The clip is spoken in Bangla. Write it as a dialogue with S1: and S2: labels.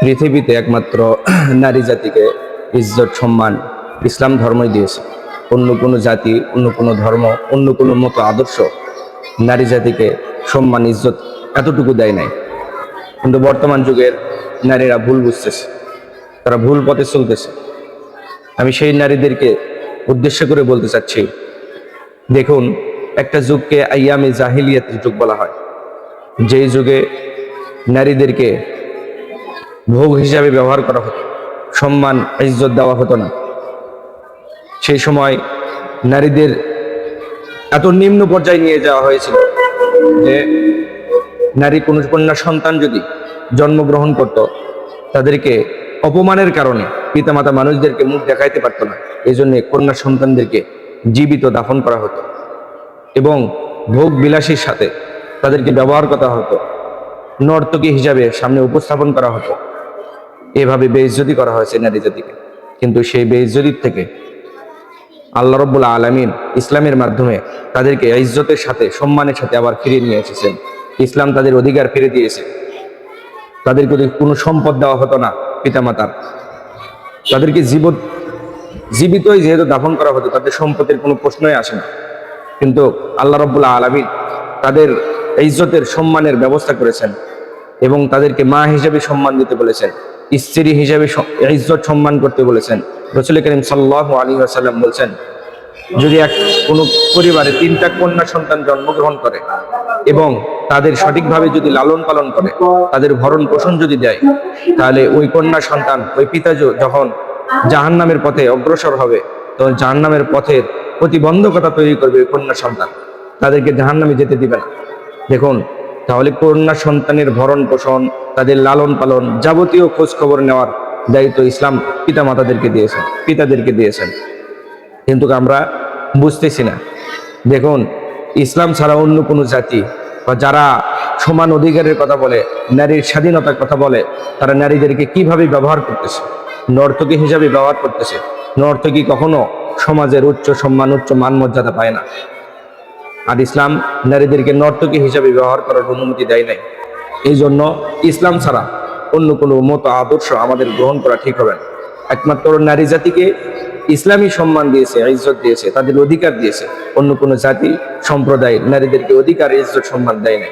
S1: পৃথিবীতে একমাত্র নারী জাতিকে ইজ্জত সম্মান ইসলাম ধর্মই দিয়েছে। অন্য কোনো জাতি, অন্য কোনো ধর্ম, অন্য কোনো মতো আদর্শ নারী জাতিকে সম্মান ইজ্জত এতটুকু দেয় নাই। কিন্তু বর্তমান যুগের নারীরা ভুল বুঝতেছে, তারা ভুল পথে চলতেছে। আমি সেই নারীদেরকে উদ্দেশ্য করে বলতে চাচ্ছি, দেখুন, একটা যুগকে আইয়ামে জাহিলিয়াতের যুগ বলা হয়, যেই যুগে নারীদেরকে ভোগ হিসাবে ব্যবহার করা হতো, সম্মান ইজ্জত দেওয়া হতো না। সেই সময় নারীদের এত নিম্ন পর্যায়ে নিয়ে যাওয়া হয়েছিল যে নারী কোনো কন্যা সন্তান যদি জন্মগ্রহণ করত, তাদেরকে অপমানের কারণে পিতামাতা মানুষদেরকে মুখ দেখাইতে পারতো না। এই জন্য কন্যা সন্তানদেরকে জীবিত দাফন করা হতো এবং ভোগ বিলাসীর সাথে তাদেরকে ব্যবহার করা হতো, নর্তকী হিসাবে সামনে উপস্থাপন করা হতো। এভাবে বেইজ্জতি করা হয়েছে নারী জাতিকে। কিন্তু সেই বেইজ্জতির থেকে আল্লাহ রাব্বুল আলামিন ইসলামের মাধ্যমে তাদেরকে ইজ্জতের সাথে, সম্মানের সাথে আবার ফিরিয়ে নিয়ে এসেছেন। ইসলাম তাদের অধিকার ফিরে দিয়েছে। তাদেরকে কোনো সম্পদ দেওয়া হতো না পিতামাতার, তাদেরকে জীবিতই যেহেতু দাফন করা হতো, তাদের সম্পদের কোনো প্রশ্নই আসে না। কিন্তু আল্লাহ রাব্বুল আলামিন তাদের ইজ্জতের সম্মানের ব্যবস্থা করেছেন এবং তাদেরকে মা হিসেবে সম্মান দিতে বলেছেন, স্ত্রী হিসেবে ইজ্জত সম্মান করতে বলেছেন। রাসূল করিম সাল্লাল্লাহু আলাইহি ওয়াসাল্লাম বলছেন, যদি কোনো পরিবারে 3টা কন্যা সন্তান জন্মগ্রহণ করে এবং তাদের সঠিকভাবে যদি লালন পালন করে, তাদের ভরণ পোষণ যদি দেয়, তাহলে ওই কন্যা সন্তান, ওই পিতা যখন জাহান্নামের পথে অগ্রসর হবে, তখন জাহান্নামের পথের প্রতিবন্ধকতা তৈরি করবে ওই কন্যা সন্তান, তাদেরকে জাহান্নামে যেতে দিবে না। দেখুন, তাহলে কন্যা সন্তানের ভরণ পোষণ, তাদের লালন পালন, যাবতীয় খোঁজ খবর নেওয়ার দায়িত্ব ইসলাম পিতাদেরকে দিয়েছেন। কিন্তু আমরা বুঝতেছি না। দেখুন, ইসলাম ছাড়া অন্য কোনো জাতি বা যারা সমান অধিকারের কথা বলে, নারীর স্বাধীনতার কথা বলে, তারা নারীদেরকে কিভাবে ব্যবহার করতেছে, নর্তকী হিসাবে ব্যবহার করতেছে। নর্তকী কখনো সমাজের উচ্চ সম্মান, উচ্চ মান মর্যাদা পায় না। আর ইসলাম নারীদেরকে নর্তকী হিসাবে ব্যবহার করার অনুমতি দেয় নাই। এই জন্য ইসলাম ছাড়া অন্য কোনো মত আদর্শ আমাদের গ্রহণ করা ঠিক হবে না। একমাত্র নারী জাতিকে ইসলামই সম্মান দিয়েছে, ইজ্জত দিয়েছে, তাদের অধিকার দিয়েছে। অন্য কোনো জাতি সম্প্রদায় নারীদেরকে অধিকার, ইজ্জত, সম্মান দেয় না।